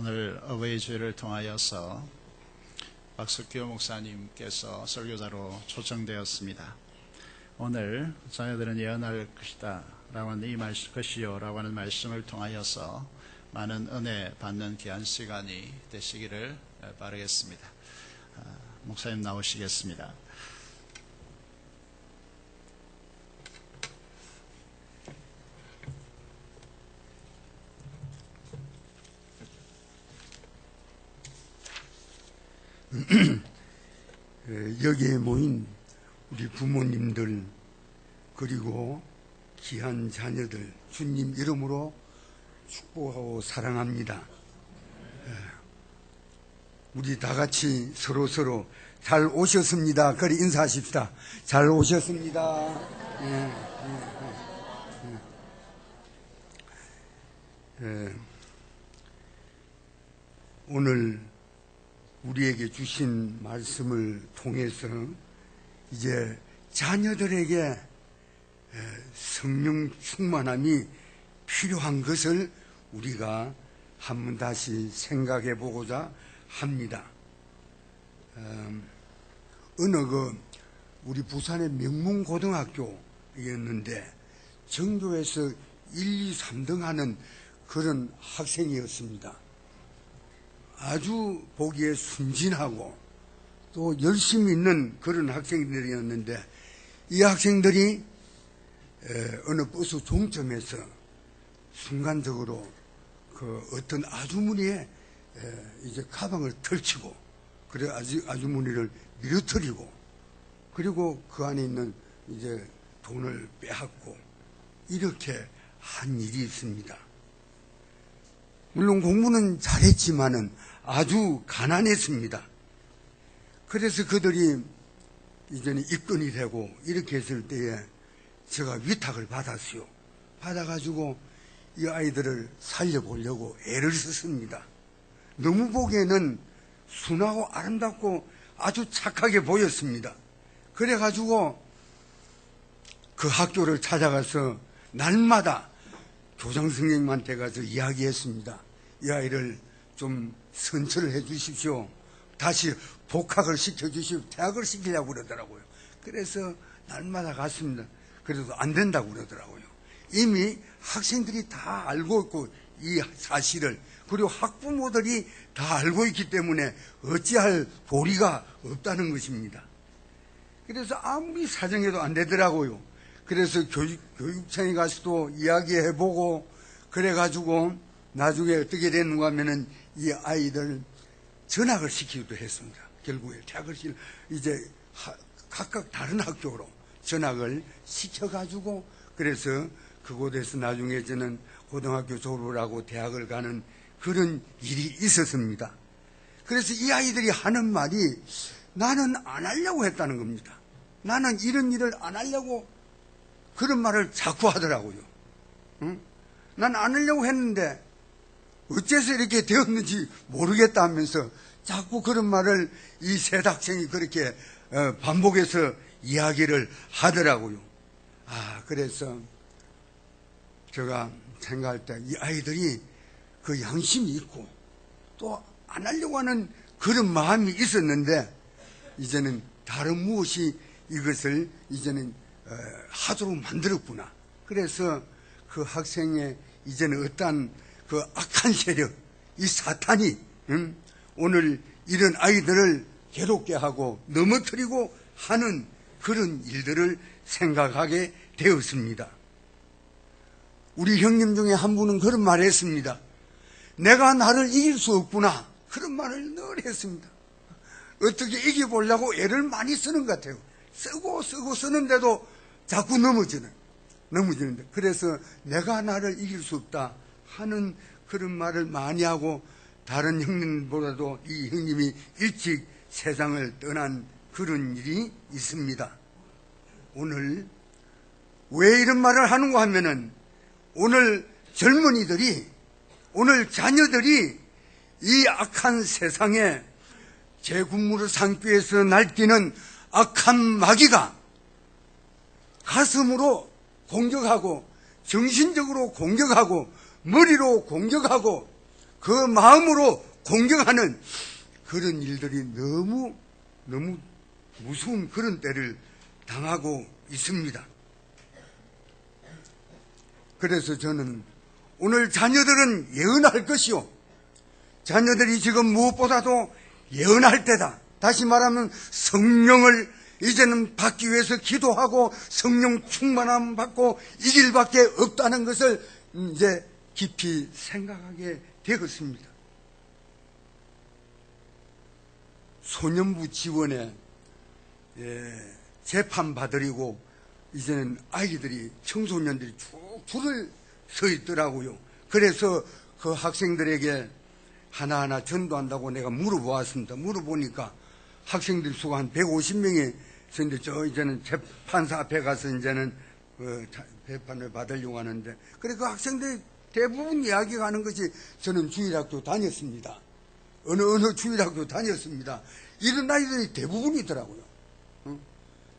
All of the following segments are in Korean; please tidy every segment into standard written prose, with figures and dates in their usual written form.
오늘 어버이 주일을 통하여서 박석규 목사님께서 설교자로 초청되었습니다. 오늘 자녀들은 예언할 것이다 라고 하는 것이요 라고 하는 말씀을 통하여서 많은 은혜 받는 귀한 시간이 되시기를 바라겠습니다. 목사님 나오시겠습니다. 여기에 모인 우리 부모님들 그리고 귀한 자녀들 주님 이름으로 축복하고 사랑합니다. 우리 다 같이 서로 잘 오셨습니다. 그리 인사하십시다. 잘 오셨습니다. 오늘 우리에게 주신 말씀을 통해서 이제 자녀들에게 성령 충만함이 필요한 것을 우리가 한번 다시 생각해 보고자 합니다. 어느 우리 부산의 명문고등학교였는데 전교에서 1, 2, 3등 하는 그런 학생이었습니다. 아주 보기에 순진하고 또 열심히 있는 그런 학생들이었는데 이 학생들이 어느 버스 종점에서 순간적으로 그 어떤 아주머니의 이제 가방을 털치고 그래 아주머니를 밀어뜨리고 그리고 그 안에 있는 이제 돈을 빼앗고 이렇게 한 일이 있습니다. 물론 공부는 잘했지만은 아주 가난했습니다. 그래서 그들이 이제는 입건이 되고 이렇게 했을 때에 제가 위탁을 받았어요. 받아가지고 이 아이들을 살려보려고 애를 썼습니다. 너무 보기에는 순하고 아름답고 아주 착하게 보였습니다. 그래가지고 그 학교를 찾아가서 날마다 교장 선생님한테 가서 이야기했습니다. 이 아이를 좀 선처를 해 주십시오. 다시 복학을 시켜 주십시오. 대학을 시키려고 그러더라고요. 그래서 날마다 갔습니다. 그래도 안 된다고 그러더라고요. 이미 학생들이 다 알고 있고 이 사실을 그리고 학부모들이 다 알고 있기 때문에 어찌할 도리가 없다는 것입니다. 그래서 아무리 사정해도 안 되더라고요. 그래서 교육청에 가서도 이야기해보고 그래가지고 나중에 어떻게 됐는가 하면은 이 아이들 전학을 시키기도 했습니다. 결국에 대학을 이제 각각 다른 학교로 전학을 시켜가지고 그래서 그곳에서 나중에 저는 고등학교 졸업을 하고 대학을 가는 그런 일이 있었습니다. 그래서 이 아이들이 하는 말이 나는 안 하려고 했다는 겁니다. 나는 이런 일을 안 하려고 그런 말을 자꾸 하더라고요. 응? 난 안 하려고 했는데 어째서 이렇게 되었는지 모르겠다 하면서 자꾸 그런 말을 이 세 학생이 그렇게 반복해서 이야기를 하더라고요. 그래서 제가 생각할 때 이 아이들이 그 양심이 있고 또 안 하려고 하는 그런 마음이 있었는데 이제는 다른 무엇이 이것을 이제는 하도록 만들었구나. 그래서 그 학생의 이제는 어떠한 그 악한 세력, 이 사탄이 오늘 이런 아이들을 괴롭게 하고 넘어뜨리고 하는 그런 일들을 생각하게 되었습니다. 우리 형님 중에 한 분은 그런 말을 했습니다. 내가 나를 이길 수 없구나. 그런 말을 늘 했습니다. 어떻게 이겨보려고 애를 많이 쓰는 것 같아요. 쓰고 쓰는데도 자꾸 넘어지는데 그래서 내가 나를 이길 수 없다 하는 그런 말을 많이 하고 다른 형님보다도 이 형님이 일찍 세상을 떠난 그런 일이 있습니다. 오늘 왜 이런 말을 하는가 하면은 오늘 젊은이들이 오늘 자녀들이 이 악한 세상에 제군물을 삼기 위해서 날뛰는 악한 마귀가 가슴으로 공격하고 정신적으로 공격하고 머리로 공격하고 그 마음으로 공경하는 그런 일들이 너무 무서운 그런 때를 당하고 있습니다. 그래서 저는 오늘 자녀들은 예언할 것이요, 자녀들이 지금 무엇보다도 예언할 때다. 다시 말하면 성령을 이제는 받기 위해서 기도하고 성령 충만함 받고 이 길밖에 없다는 것을 이제 깊이 생각하게 되었습니다. 소년부 지원에 재판 받으려고 이제는 아이들이, 청소년들이 쭉 줄을 서 있더라고요. 그래서 그 학생들에게 하나하나 전도한다고 내가 물어보았습니다. 물어보니까 학생들 수가 한 150명이 있었는데, 이제는 재판사 앞에 가서 이제는 재판을 받으려고 하는데, 그래 그 학생들이 대부분 이야기가 하는 것이, 저는 주일학교 다녔습니다. 어느 주일학교 다녔습니다. 이런 아이들이 대부분이더라고요.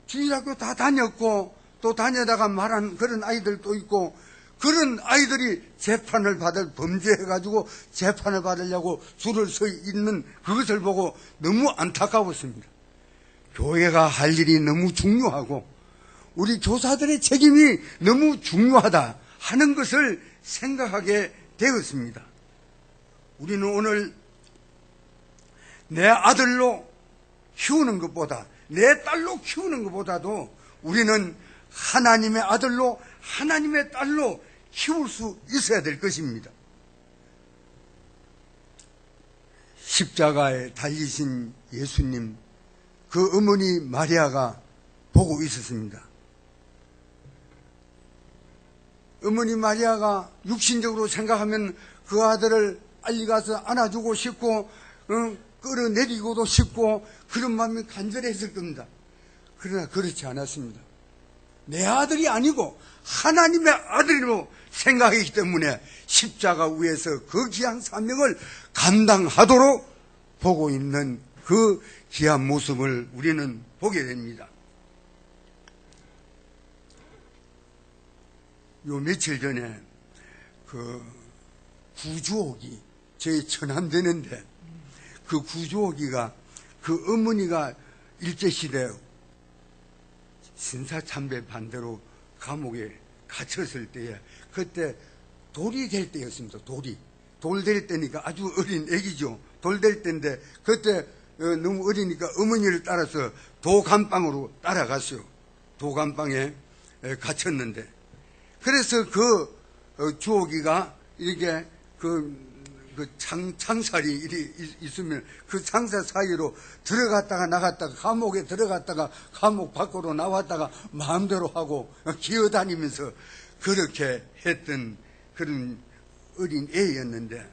주일학교 다 다녔고 또 다녀다가 말한 그런 아이들도 있고, 그런 아이들이 재판을 받을, 범죄해가지고 재판을 받으려고 줄을 서 있는 그것을 보고 너무 안타까웠습니다. 교회가 할 일이 너무 중요하고 우리 교사들의 책임이 너무 중요하다 하는 것을 생각하게 되었습니다. 우리는 오늘 내 아들로 키우는 것보다, 내 딸로 키우는 것보다도 우리는 하나님의 아들로, 하나님의 딸로 키울 수 있어야 될 것입니다. 십자가에 달리신 예수님, 그 어머니 마리아가 보고 있었습니다. 어머니 마리아가 육신적으로 생각하면 그 아들을 빨리 가서 안아주고 싶고 끌어내리고도 싶고 그런 마음이 간절했을 겁니다. 그러나 그렇지 않았습니다. 내 아들이 아니고 하나님의 아들로 생각했기 때문에 십자가 위에서 그 귀한 사명을 감당하도록 보고 있는 그 귀한 모습을 우리는 보게 됩니다. 요 며칠 전에 그 구주옥이 저희 천안되는데, 그 구주옥이가 그 어머니가 일제시대 신사참배 반대로 감옥에 갇혔을 때에, 그때 돌이 될 때였습니다. 돌 될 때니까 아주 어린 애기죠. 돌 될 때인데 그때 너무 어리니까 어머니를 따라서 도감방으로 따라갔어요. 도감방에 갇혔는데, 그래서 그 주옥이가 이렇게 창살이 있으면 그 창살 사이로 들어갔다가 나갔다가, 감옥에 들어갔다가 감옥 밖으로 나왔다가 마음대로 하고 기어다니면서 그렇게 했던 그런 어린 애였는데,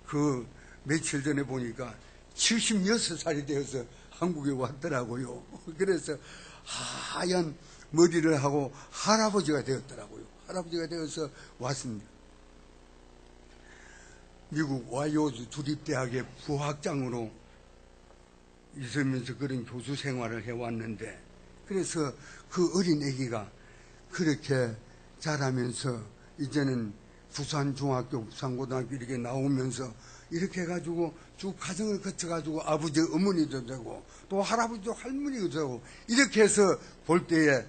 그 며칠 전에 보니까 76살이 되어서 한국에 왔더라고요. 그래서 하얀 머리를 하고 할아버지가 되었더라고요. 할아버지가 되어서 왔습니다. 미국 와이오즈 주립대학의 부학장으로 있으면서 그런 교수 생활을 해왔는데, 그래서 그 어린 애기가 그렇게 자라면서 이제는 부산중학교, 부산고등학교 이렇게 나오면서 이렇게 해가지고 쭉 과정을 거쳐가지고 아버지 어머니도 되고 또 할아버지도 할머니도 되고, 이렇게 해서 볼 때에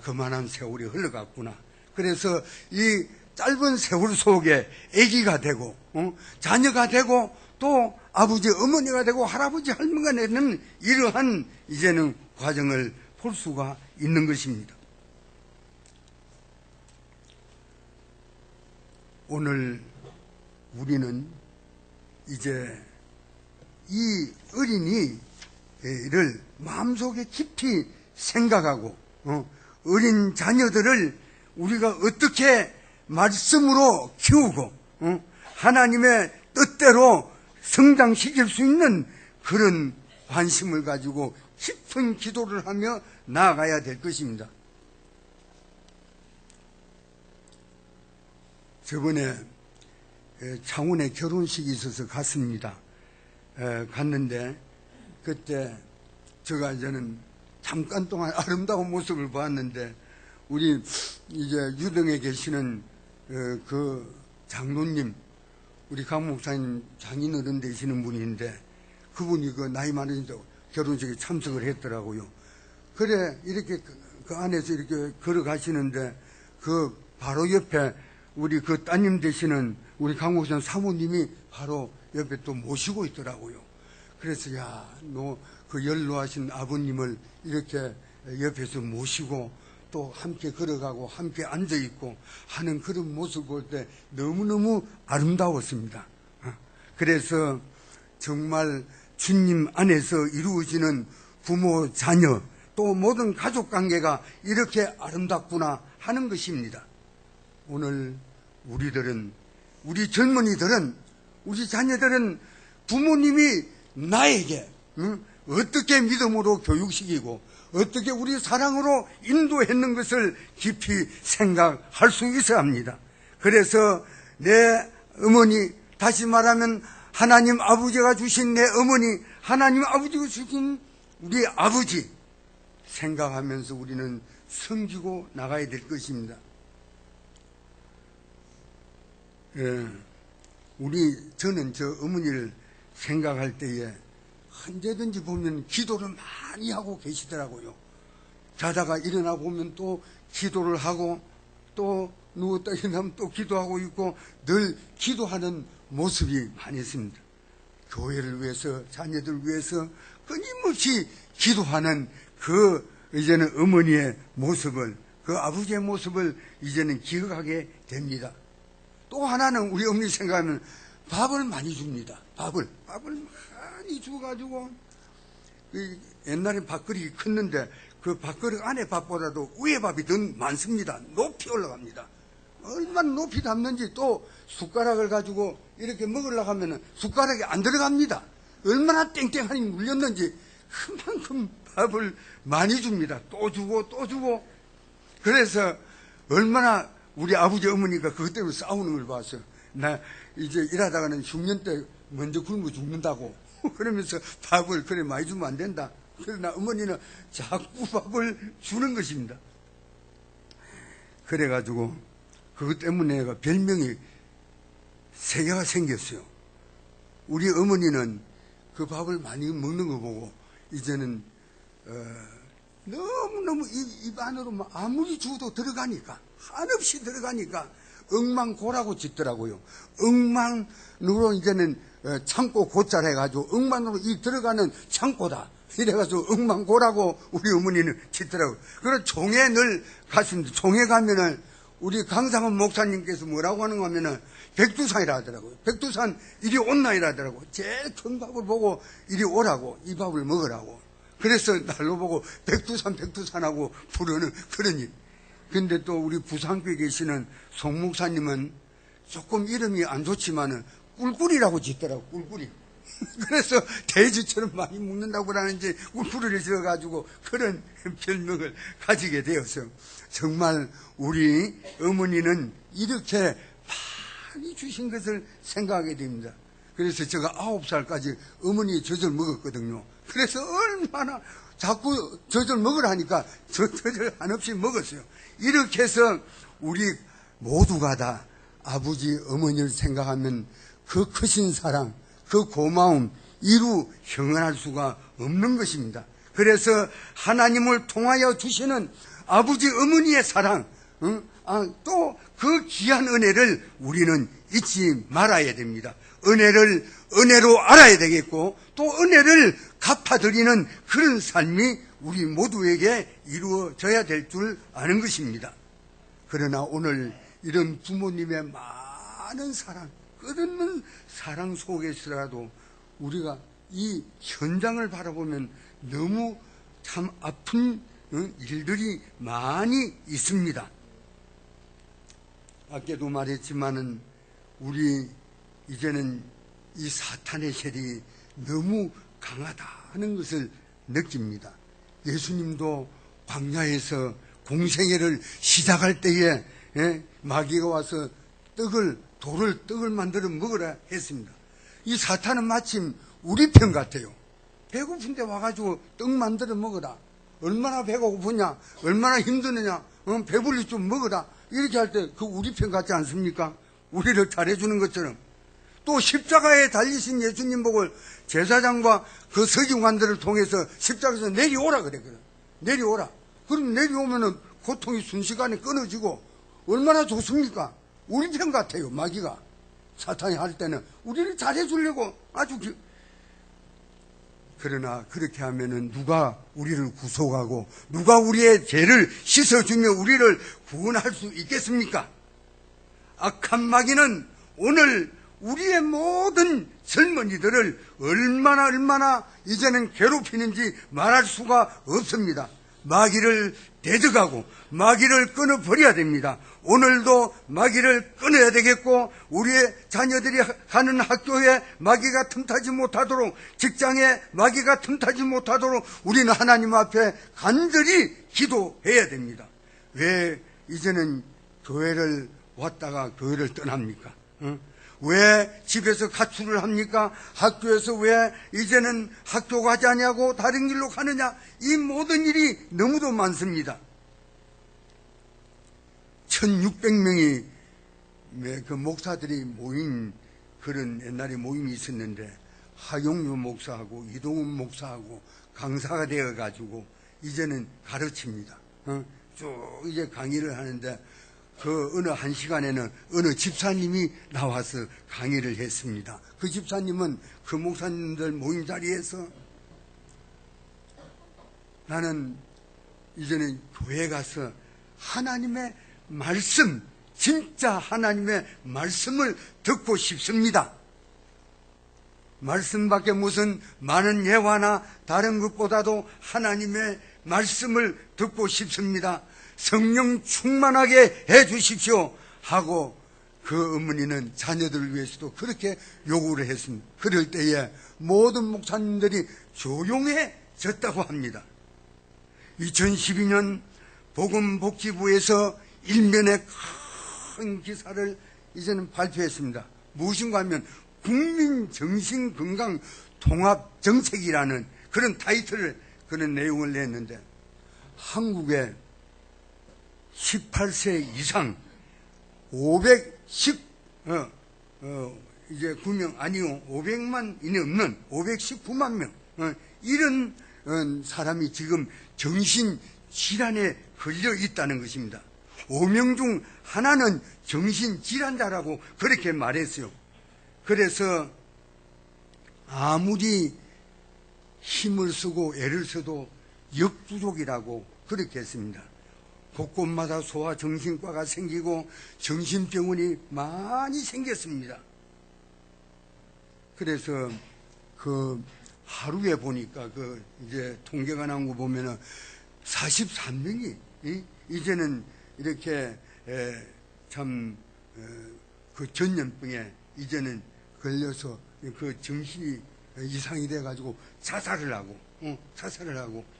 그만한 세월이 흘러갔구나. 그래서 이 짧은 세월 속에 아기가 되고 자녀가 되고 또 아버지 어머니가 되고 할아버지 할머니가 되는 이러한 이제는 과정을 볼 수가 있는 것입니다. 오늘 우리는 이제 이 어린이를 마음속에 깊이 생각하고 어린 자녀들을 우리가 어떻게 말씀으로 키우고 하나님의 뜻대로 성장시킬 수 있는 그런 관심을 가지고 깊은 기도를 하며 나아가야 될 것입니다. 저번에 창원에 결혼식이 있어서 갔습니다. 갔는데 그때 제가 이제는 잠깐 동안 아름다운 모습을 봤는데, 우리 이제 유등에 계시는 그 장로님, 우리 강 목사님 장인어른 되시는 분인데 그분이 그 나이 많은 결혼식에 참석을 했더라고요. 그래 이렇게 그 안에서 이렇게 걸어가시는데 그 바로 옆에 우리 그 따님 되시는 우리 강 목사님 사모님이 바로 옆에 또 모시고 있더라고요. 그래서 야, 너 그 연로하신 아버님을 이렇게 옆에서 모시고 또 함께 걸어가고 함께 앉아있고 하는 그런 모습을 볼 때 너무너무 아름다웠습니다. 그래서 정말 주님 안에서 이루어지는 부모, 자녀 또 모든 가족관계가 이렇게 아름답구나 하는 것입니다. 오늘 우리들은, 우리 젊은이들은, 우리 자녀들은 부모님이 나에게 어떻게 믿음으로 교육시키고 어떻게 우리 사랑으로 인도했는 것을 깊이 생각할 수 있어야 합니다. 그래서 내 어머니, 다시 말하면 하나님 아버지가 주신 내 어머니, 하나님 아버지가 주신 우리 아버지 생각하면서 우리는 섬기고 나가야 될 것입니다. 저는 저 어머니를 생각할 때에 언제든지 보면 기도를 많이 하고 계시더라고요. 자다가 일어나 보면 또 기도를 하고 또 누웠다 일어나면 또 기도하고 있고 늘 기도하는 모습이 많이 있습니다. 교회를 위해서, 자녀들 위해서 끊임없이 기도하는 그 이제는 어머니의 모습을, 그 아버지의 모습을 이제는 기억하게 됩니다. 또 하나는 우리 어머니 생각하면 밥을 많이 줍니다. 밥을 많이 줘가지고 옛날에 밥그릇이 컸는데 그 밥그릇 안에 밥보다도 위에 밥이 더 많습니다. 높이 올라갑니다. 얼마나 높이 담는지 또 숟가락을 가지고 이렇게 먹으려고 하면 숟가락이 안 들어갑니다. 얼마나 땡땡하니 물렸는지 그만큼 밥을 많이 줍니다. 또 주고 또 주고. 그래서 얼마나 우리 아버지 어머니가 그것 때문에 싸우는 걸 봤어요. 나 이제 일하다가는 흉년 때 먼저 굶어 죽는다고 그러면서 밥을 그래 많이 주면 안 된다. 그러나 어머니는 자꾸 밥을 주는 것입니다. 그래가지고 그것 때문에 별명이 3개가 생겼어요. 우리 어머니는 그 밥을 많이 먹는 거 보고 이제는 너무너무 입 안으로 아무리 주어도 들어가니까, 한없이 들어가니까 엉망고라고 짓더라고요. 엉망으로 이제는 창고 고자를 해가지고 엉망으로 이 들어가는 창고다. 이래가지고 엉망고라고 우리 어머니는 짓더라고요. 그래서 종에 늘 갔습니다. 종에 가면은 우리 강상원 목사님께서 뭐라고 하는가 하면은 백두산이라 하더라고요. 백두산 이리 온나이라 하더라고요. 제일 큰 밥을 보고 이리 오라고, 이 밥을 먹으라고. 그래서 날로 보고 백두산하고 부르는 그런 일. 근데 또 우리 부산교에 계시는 송 목사님은 조금 이름이 안 좋지만은 꿀꿀이라고 짓더라고, 꿀꿀이. 그래서 돼지처럼 많이 먹는다고 그러는지 꿀꿀을 지어가지고 그런 별명을 가지게 되었어요. 정말 우리 어머니는 이렇게 많이 주신 것을 생각하게 됩니다. 그래서 제가 9살까지 어머니의 젖을 먹었거든요. 그래서 얼마나 자꾸 젖을 먹으라니까 젖을 한없이 먹었어요. 이렇게 해서 우리 모두가 다 아버지, 어머니를 생각하면 그 크신 사랑, 그 고마움 이루 형언할 수가 없는 것입니다. 그래서 하나님을 통하여 주시는 아버지, 어머니의 사랑, 또 그 귀한 은혜를 우리는 잊지 말아야 됩니다. 은혜로 알아야 되겠고 또 은혜를 갚아드리는 그런 삶이 우리 모두에게 이루어져야 될 줄 아는 것입니다. 그러나 오늘 이런 부모님의 많은 사랑, 끝없는 사랑 속에서라도 우리가 이 현장을 바라보면 너무 참 아픈 일들이 많이 있습니다. 아까도 말했지만은 우리 이제는 이 사탄의 혈이 너무 강하다는 것을 느낍니다. 예수님도 광야에서 공생애를 시작할 때에 마귀가 와서 떡을 만들어 먹으라 했습니다. 이 사탄은 마침 우리 편 같아요. 배고픈데 와가지고 떡 만들어 먹어라. 얼마나 배가 고프냐, 얼마나 힘드느냐, 배불리 좀 먹어라. 이렇게 할 때 그 우리 편 같지 않습니까? 우리를 잘해주는 것처럼. 또 십자가에 달리신 예수님 보고 제사장과 그 서기관들을 통해서 십자가에서 내려오라 그랬거든. 내려오라. 그럼 내려오면은 고통이 순식간에 끊어지고 얼마나 좋습니까? 우리 편 같아요, 마귀가. 사탄이 할 때는 우리를 잘해주려고 아주 그러나 그렇게 하면은 누가 우리를 구속하고 누가 우리의 죄를 씻어주며 우리를 구원할 수 있겠습니까? 악한 마귀는 오늘 우리의 모든 젊은이들을 얼마나 이제는 괴롭히는지 말할 수가 없습니다. 마귀를 대적하고 마귀를 끊어버려야 됩니다. 오늘도 마귀를 끊어야 되겠고 우리의 자녀들이 가는 학교에 마귀가 틈타지 못하도록 직장에 마귀가 틈타지 못하도록 우리는 하나님 앞에 간절히 기도해야 됩니다. 왜 이제는 교회를 왔다가 교회를 떠납니까? 왜 집에서 가출을 합니까? 학교에서 왜 이제는 학교 가지 않냐고 다른 길로 가느냐? 이 모든 일이 너무도 많습니다. 1600명이 그 목사들이 모인 그런 옛날에 모임이 있었는데 하용유 목사하고 이동훈 목사하고 강사가 되어가지고 이제는 가르칩니다. 쭉 이제 강의를 하는데 그 어느 한 시간에는 어느 집사님이 나와서 강의를 했습니다. 그 집사님은 그 목사님들 모임 자리에서 나는 이제는 교회 가서 하나님의 말씀, 진짜 하나님의 말씀을 듣고 싶습니다. 말씀밖에 무슨 많은 예화나 다른 것보다도 하나님의 말씀을 듣고 싶습니다. 성령 충만하게 해 주십시오 하고 그 어머니는 자녀들을 위해서도 그렇게 요구를 했습니다. 그럴 때에 모든 목사님들이 조용해졌다고 합니다. 2012년 보건복지부에서 일면의 큰 기사를 이제는 발표했습니다. 무엇인가 하면 국민정신건강통합정책이라는 그런 타이틀을 그런 내용을 냈는데 한국에 18세 이상 519명 아니요 500만이 넘는 519만 명 이런 사람이 지금 정신질환에 걸려 있다는 것입니다. 5명 중 하나는 정신질환자라고 그렇게 말했어요. 그래서 아무리 힘을 쓰고 애를 써도 역부족이라고 그렇게 했습니다. 곳곳마다 소아정신과가 생기고 정신병원이 많이 생겼습니다. 그래서 그 하루에 보니까 그 이제 통계가 나온 거 보면은 43명이 이제는 이렇게 참 그 전염병에 이제는 걸려서 그 정신이 이상이 돼가지고 자살을 하고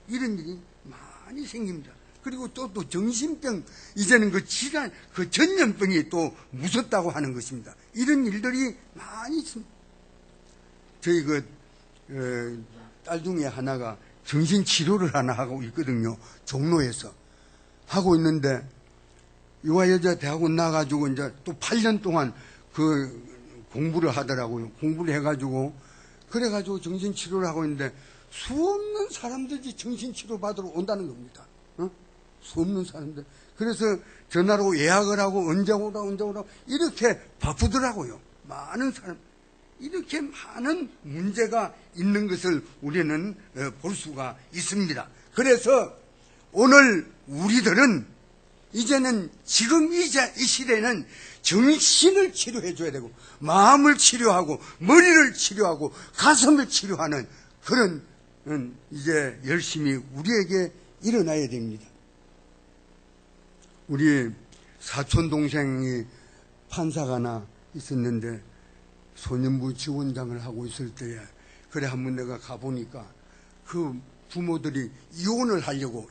이런 일이 많이 생깁니다. 그리고 또 정신병, 이제는 그 질환, 그 전염병이 또 무섭다고 하는 것입니다. 이런 일들이 많이 있습니다. 저희 딸 중에 하나가 정신치료를 하나 하고 있거든요. 종로에서. 하고 있는데, 유아여자 대학원 나가지고 이제 또 8년 동안 그 공부를 하더라고요. 공부를 해가지고, 그래가지고 정신치료를 하고 있는데, 수없는 사람들이 정신치료 받으러 온다는 겁니다. 수없는 사람들. 그래서 전화로 예약을 하고 언제 오라고 이렇게 바쁘더라고요. 많은 사람. 이렇게 많은 문제가 있는 것을 우리는 볼 수가 있습니다. 그래서 오늘 우리들은 이제는 지금 이 시대는 정신을 치료해 줘야 되고 마음을 치료하고 머리를 치료하고 가슴을 치료하는 그런 이제 열심히 우리에게 일어나야 됩니다. 우리 사촌 동생이 판사가 하나 있었는데 소년부 지원장을 하고 있을 때에 그래 한번 내가 가보니까 그 부모들이 이혼을 하려고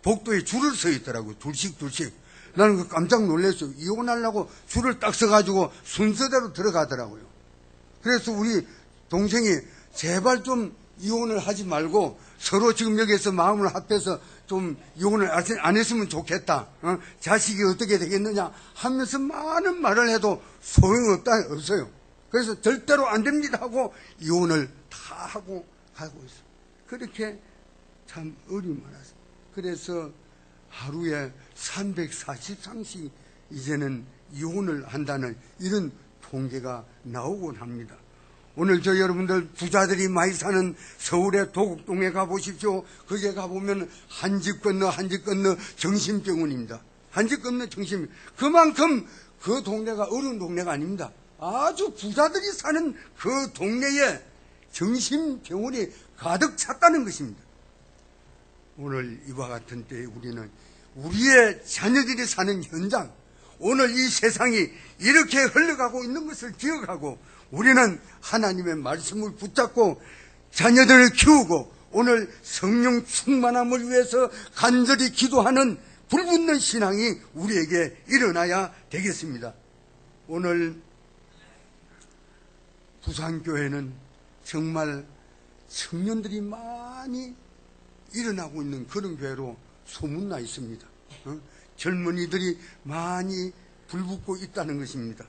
복도에 줄을 서 있더라고요. 둘씩. 나는 그 깜짝 놀랐어요. 이혼하려고 줄을 딱 서가지고 순서대로 들어가더라고요. 그래서 우리 동생이 제발 좀 이혼을 하지 말고 서로 지금 여기서 마음을 합해서 좀 이혼을 안 했으면 좋겠다. 자식이 어떻게 되겠느냐 하면서 많은 말을 해도 없어요. 그래서 절대로 안 됩니다 하고 이혼을 다 하고 가고 있어요. 그렇게 참 어려움이 많았어요. 그래서 하루에 343씩 이제는 이혼을 한다는 이런 통계가 나오곤 합니다. 오늘 저 여러분들 부자들이 많이 사는 서울의 도곡동에 가보십시오. 거기에 가보면 한 집 건너 한 집 건너 정신병원입니다. 한 집 건너 정신. 그만큼 그 동네가 어려운 동네가 아닙니다. 아주 부자들이 사는 그 동네에 정신병원이 가득 찼다는 것입니다. 오늘 이와 같은 때에 우리는 우리의 자녀들이 사는 현장, 오늘 이 세상이 이렇게 흘러가고 있는 것을 기억하고 우리는 하나님의 말씀을 붙잡고 자녀들을 키우고 오늘 성령 충만함을 위해서 간절히 기도하는 불붙는 신앙이 우리에게 일어나야 되겠습니다. 오늘 부산교회는 정말 청년들이 많이 일어나고 있는 그런 교회로 소문나 있습니다. 젊은이들이 많이 불붙고 있다는 것입니다.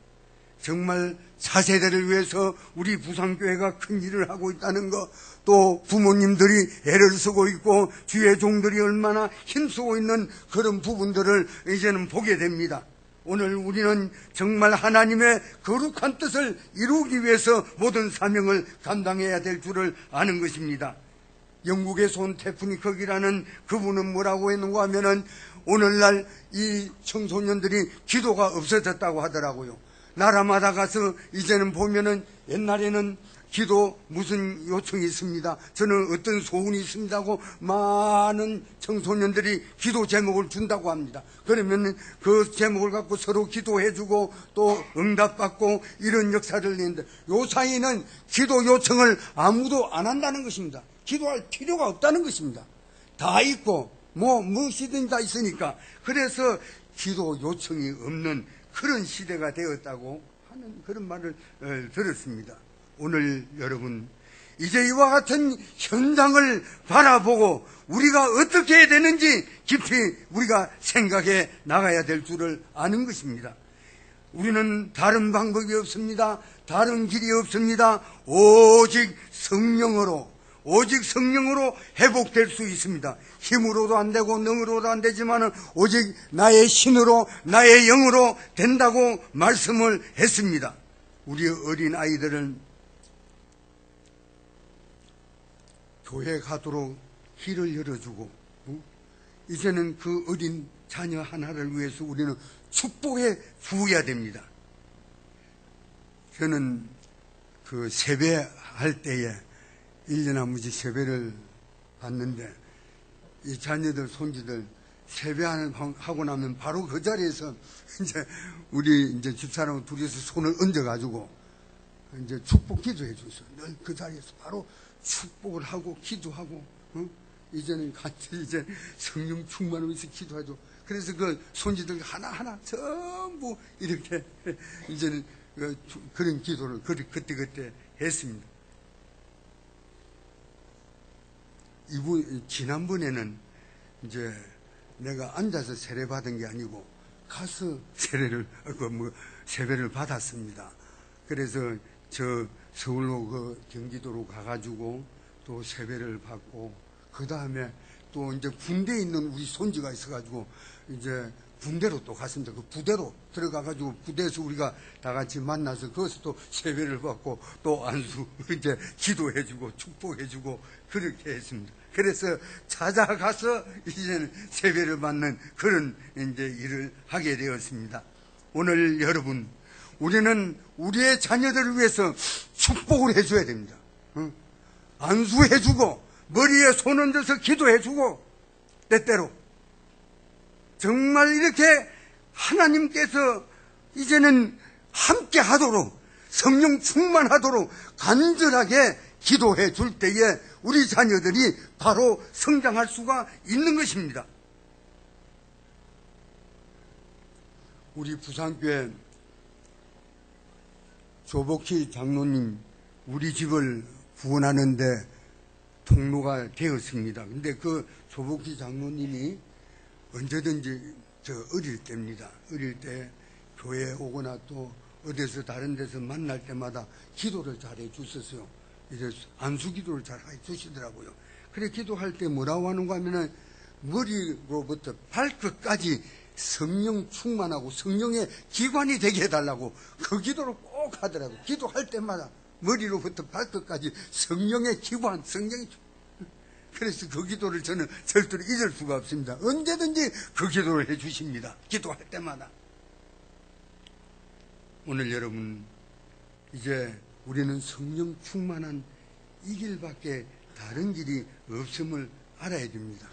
정말 차세대를 위해서 우리 부산교회가 큰 일을 하고 있다는 것, 또 부모님들이 애를 쓰고 있고 주의 종들이 얼마나 힘쓰고 있는 그런 부분들을 이제는 보게 됩니다. 오늘 우리는 정말 하나님의 거룩한 뜻을 이루기 위해서 모든 사명을 감당해야 될 줄을 아는 것입니다. 영국에서 온 테프니 컥이라는 그분은 뭐라고 했는가 하면은 오늘날 이 청소년들이 기도가 없어졌다고 하더라고요. 나라마다 가서 이제는 보면은 옛날에는 기도 무슨 요청이 있습니다. 저는 어떤 소원이 있습니다 하고 많은 청소년들이 기도 제목을 준다고 합니다. 그러면 그 제목을 갖고 서로 기도해주고 또 응답받고 이런 역사를 내는데 요 사이는 기도 요청을 아무도 안 한다는 것입니다. 기도할 필요가 없다는 것입니다. 다 있고 무엇이든 다 있으니까. 그래서 기도 요청이 없는 그런 시대가 되었다고 하는 그런 말을 들었습니다. 오늘 여러분 이제 이와 같은 현장을 바라보고 우리가 어떻게 해야 되는지 깊이 우리가 생각해 나가야 될 줄을 아는 것입니다. 우리는 다른 방법이 없습니다. 다른 길이 없습니다. 오직 성령으로 회복될 수 있습니다. 힘으로도 안 되고 능으로도 안 되지만 오직 나의 신으로 나의 영으로 된다고 말씀을 했습니다. 우리 어린 아이들은 교회 가도록 길을 열어주고 이제는 그 어린 자녀 하나를 위해서 우리는 축복해 주어야 됩니다. 저는 그 세배할 때에 1년 한 번씩 세배를 받는데 이 자녀들 손주들 세배하고 나면 바로 그 자리에서 우리 집사람 둘이서 손을 얹어가지고 축복 기도해 줬어요. 늘 그 자리에서 바로 축복을 하고 기도하고 이제는 같이 성령 충만하면서 기도하죠. 그래서 그 손주들 하나하나 전부 이렇게 이제는 그런 기도를 그때 했습니다. 지난번에는 내가 앉아서 세례 받은 게 아니고 가서 세배를 받았습니다. 그래서 저 서울로 경기도로 가가지고 또 세배를 받고 그 다음에 또 군대에 있는 우리 손주가 있어가지고 군대로 또 갔습니다. 그 부대로 들어가가지고 부대에서 우리가 다 같이 만나서 거기서 또 세배를 받고 또 안수 기도해주고 축복해주고 그렇게 했습니다. 그래서 찾아가서 이제는 세배를 받는 그런 일을 하게 되었습니다. 오늘 여러분 우리는 우리의 자녀들을 위해서 축복을 해줘야 됩니다. 안수해주고 머리에 손 얹어서 기도해주고 때때로 정말 이렇게 하나님께서 이제는 함께 하도록 성령 충만하도록 간절하게 기도해 줄 때에 우리 자녀들이 바로 성장할 수가 있는 것입니다. 우리 부산교회 조복희 장로님 우리 집을 구원하는데 통로가 되었습니다. 근데 그 조복희 장로님이 언제든지 어릴 때입니다. 어릴 때 교회에 오거나 또 어디서 다른 데서 만날 때마다 기도를 잘해 주셨어요. 이제 안수 기도를 잘 해 주시더라고요. 그래 기도할 때 뭐라고 하는가 하면은 머리로부터 발끝까지 성령 충만하고 성령의 기관이 되게 해달라고 그 기도를 꼭 하더라고요. 기도할 때마다 머리로부터 발끝까지 성령의 기관, 그래서 그 기도를 저는 절대로 잊을 수가 없습니다. 언제든지 그 기도를 해 주십니다. 기도할 때마다. 오늘 여러분, 이제 우리는 성령 충만한 이 길밖에 다른 길이 없음을 알아야 됩니다.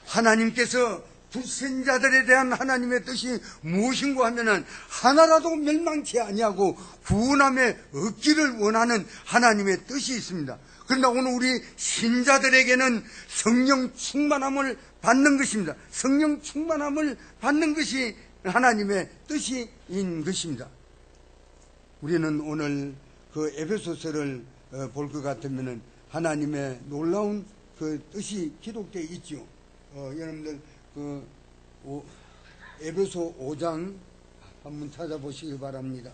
하나님께서 불신자들에 대한 하나님의 뜻이 무엇인가 하면은 하나라도 멸망치 아니하고 구원함에 얻기를 원하는 하나님의 뜻이 있습니다. 그러나 오늘 우리 신자들에게는 성령 충만함을 받는 것입니다. 성령 충만함을 받는 것이 하나님의 뜻인 것입니다. 우리는 오늘 그 에베소서를 볼 것 같으면은 하나님의 놀라운 그 뜻이 기록되어 있죠. 여러분들 그 에베소 5장 한번 찾아보시기 바랍니다.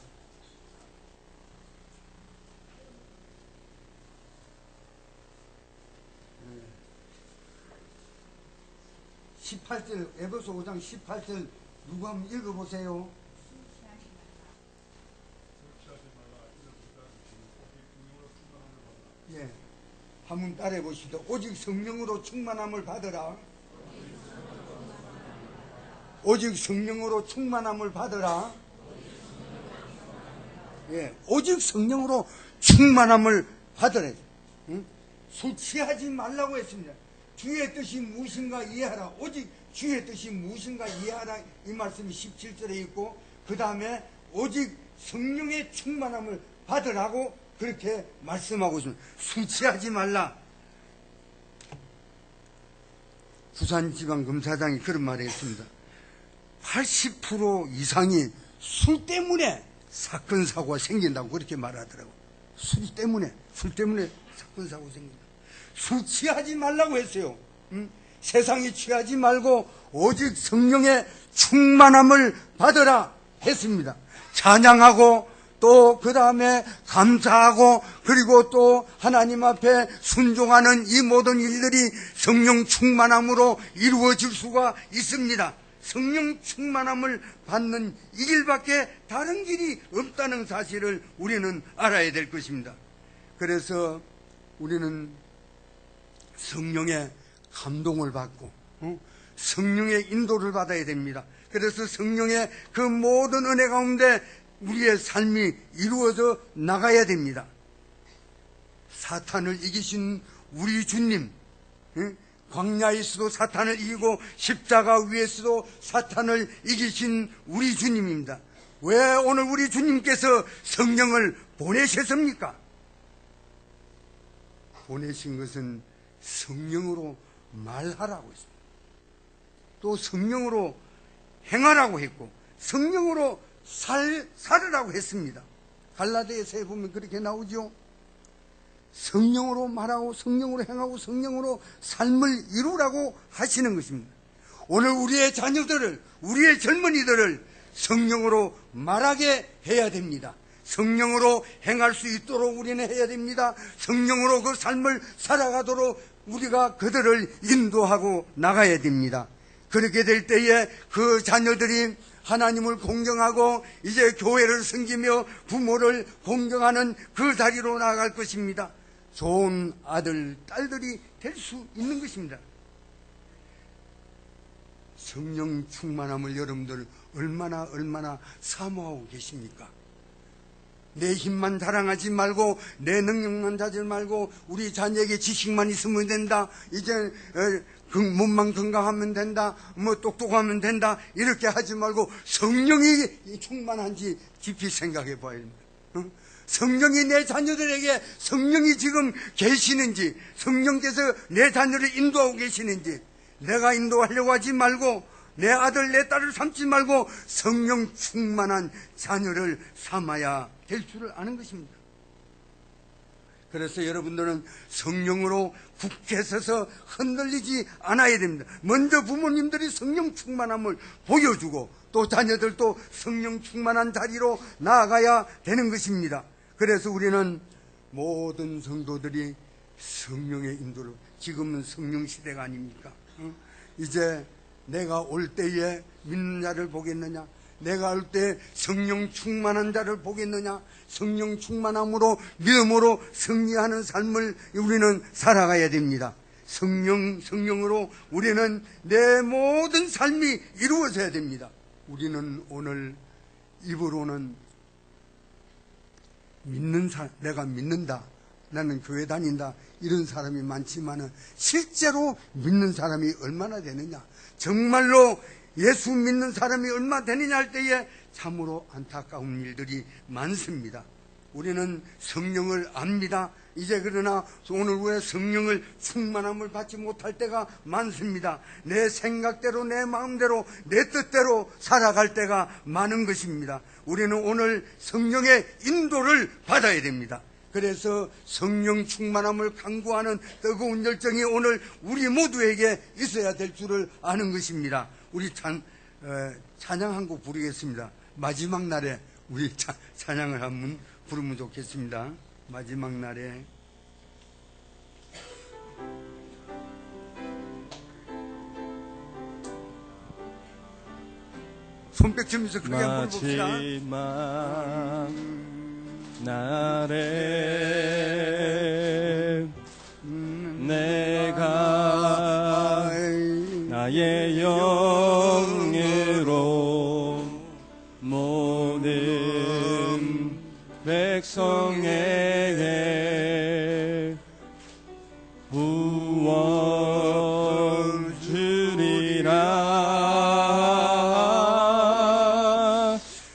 18절, 에베소 5장 18절 누구 한번 읽어보세요. 예, 한번 따라해 보시죠. 오직 성령으로 충만함을 받으라. 오직 성령으로 충만함을 받으라. 예, 오직 성령으로 충만함을 받으라. 응? 술 취하지 말라고 했습니다. 주의 뜻이 무엇인가 이해하라. 오직 주의 뜻이 무엇인가 이해하라. 이 말씀이 17절에 있고, 그 다음에 오직 성령의 충만함을 받으라고 그렇게 말씀하고 있습니다. 술 취하지 말라. 부산지방검사장이 그런 말을 했습니다. 80% 이상이 술 때문에 사건 사고가 생긴다고 그렇게 말하더라고요. 술 때문에 사건 사고 생긴다. 술 취하지 말라고 했어요. 세상에 취하지 말고 오직 성령의 충만함을 받으라 했습니다. 찬양하고 또 그 다음에 감사하고 그리고 또 하나님 앞에 순종하는 이 모든 일들이 성령 충만함으로 이루어질 수가 있습니다. 성령 충만함을 받는 이 길밖에 다른 길이 없다는 사실을 우리는 알아야 될 것입니다. 그래서 우리는 성령의 감동을 받고 성령의 인도를 받아야 됩니다. 그래서 성령의 그 모든 은혜 가운데 우리의 삶이 이루어져 나가야 됩니다. 사탄을 이기신 우리 주님, 광야에서도 사탄을 이기고 십자가 위에서도 사탄을 이기신 우리 주님입니다. 왜 오늘 우리 주님께서 성령을 보내셨습니까? 보내신 것은 성령으로 말하라고 했습니다. 또 성령으로 행하라고 했고 성령으로 살으라고 했습니다. 갈라디아서에 보면 그렇게 나오죠. 성령으로 말하고 성령으로 행하고 성령으로 삶을 이루라고 하시는 것입니다. 오늘 우리의 자녀들을, 우리의 젊은이들을 성령으로 말하게 해야 됩니다. 성령으로 행할 수 있도록 우리는 해야 됩니다. 성령으로 그 삶을 살아가도록 우리가 그들을 인도하고 나가야 됩니다. 그렇게 될 때에 그 자녀들이 하나님을 공경하고 이제 교회를 섬기며 부모를 공경하는 그 자리로 나아갈 것입니다. 좋은 아들, 딸들이 될 수 있는 것입니다. 성령 충만함을 여러분들 얼마나 사모하고 계십니까? 내 힘만 자랑하지 말고 내 능력만 자지 말고 우리 자녀에게 지식만 있으면 된다. 이제 몸만 건강하면 된다. 뭐 똑똑하면 된다. 이렇게 하지 말고 성령이 충만한지 깊이 생각해 봐야 됩니다. 성령이 내 자녀들에게 성령이 지금 계시는지, 성령께서 내 자녀를 인도하고 계시는지, 내가 인도하려고 하지 말고 내 아들 내 딸을 삼지 말고 성령 충만한 자녀를 삼아야 될 줄을 아는 것입니다. 그래서 여러분들은 성령으로 굳게 서서 흔들리지 않아야 됩니다. 먼저 부모님들이 성령 충만함을 보여주고 또 자녀들도 성령 충만한 자리로 나아가야 되는 것입니다. 그래서 우리는 모든 성도들이 성령의 인도를, 지금은 성령 시대가 아닙니까? 이제 내가 올 때에 믿는 자를 보겠느냐? 내가 올 때 성령 충만한 자를 보겠느냐? 성령 충만함으로 믿음으로 승리하는 삶을 우리는 살아가야 됩니다. 성령으로 우리는 내 모든 삶이 이루어져야 됩니다. 우리는 오늘 입으로는 내가 믿는다, 나는 교회 다닌다, 이런 사람이 많지만은 실제로 믿는 사람이 얼마나 되느냐, 정말로 예수 믿는 사람이 얼마 되느냐 할 때에 참으로 안타까운 일들이 많습니다. 우리는 성령을 압니다. 이제 그러나 오늘 왜 성령을 충만함을 받지 못할 때가 많습니다. 내 생각대로, 내 마음대로, 내 뜻대로 살아갈 때가 많은 것입니다. 우리는 오늘 성령의 인도를 받아야 됩니다. 그래서 성령 충만함을 강구하는 뜨거운 열정이 오늘 우리 모두에게 있어야 될 줄을 아는 것입니다. 우리 찬양 한 곡 부르겠습니다. 마지막 날에 우리 찬양을 한번 부르면 좋겠습니다. 마지막 날에. 손뼉 치면서 크게 한번 부릅시다. 마지막 날에 내가 나의 영예로 모든 백성에게 구원 주리라.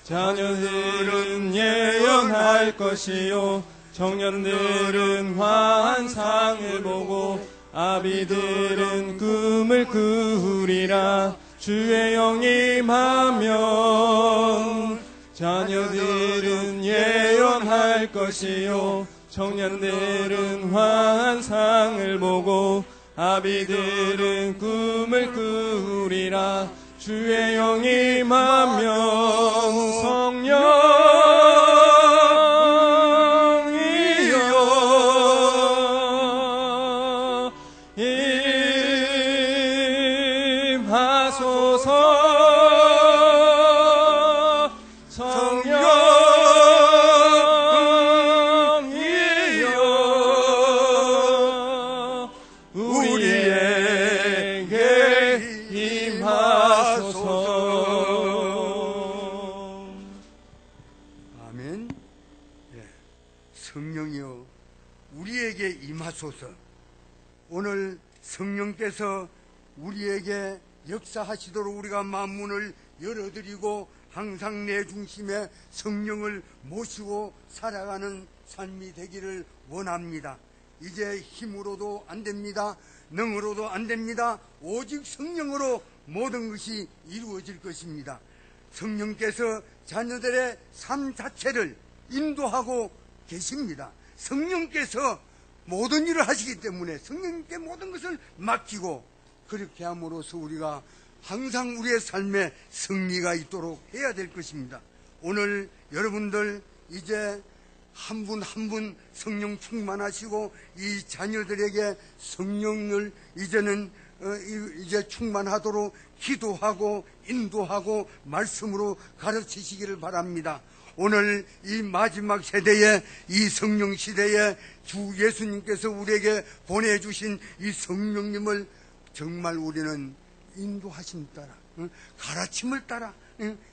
자녀들은 예언할 것이요 청년들은 환상을 보고 아비들은 꿈을 꾸리라. 주의 영이 임하면 자녀들은 예언할 것이요 청년들은 환상을 보고 아비들은 꿈을 꾸리라. 주의 영이 임하면 성령이여 임하소서. 성령이여 우리에게 임하소서. 아멘. 예. 성령이여 우리에게 임하소서. 오늘 성령께서 우리에게 역사하시도록 우리가 만문을 열어드리고 항상 내 중심에 성령을 모시고 살아가는 삶이 되기를 원합니다. 이제 힘으로도 안 됩니다. 능으로도 안 됩니다. 오직 성령으로 모든 것이 이루어질 것입니다. 성령께서 자녀들의 삶 자체를 인도하고 계십니다. 성령께서 모든 일을 하시기 때문에 성령님께 모든 것을 맡기고 그렇게 함으로써 우리가 항상 우리의 삶에 승리가 있도록 해야 될 것입니다. 오늘 여러분들 이제 한 분 한 분 성령 충만하시고 이 자녀들에게 성령을 이제 충만하도록 기도하고 인도하고 말씀으로 가르치시기를 바랍니다. 오늘 이 마지막 세대에, 이 성령 시대에 주 예수님께서 우리에게 보내주신 이 성령님을 정말 우리는 인도하심 따라, 가르침을 따라,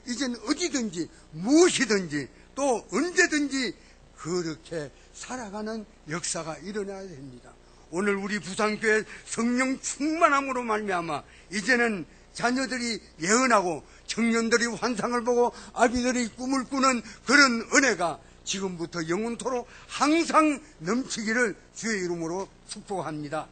이제는 어디든지 무엇이든지 또 언제든지 그렇게 살아가는 역사가 일어나야 됩니다. 오늘 우리 부산교회 성령 충만함으로 말미암아 이제는 자녀들이 예언하고 청년들이 환상을 보고 아비들이 꿈을 꾸는 그런 은혜가 지금부터 영원토록 항상 넘치기를 주의 이름으로 축복합니다.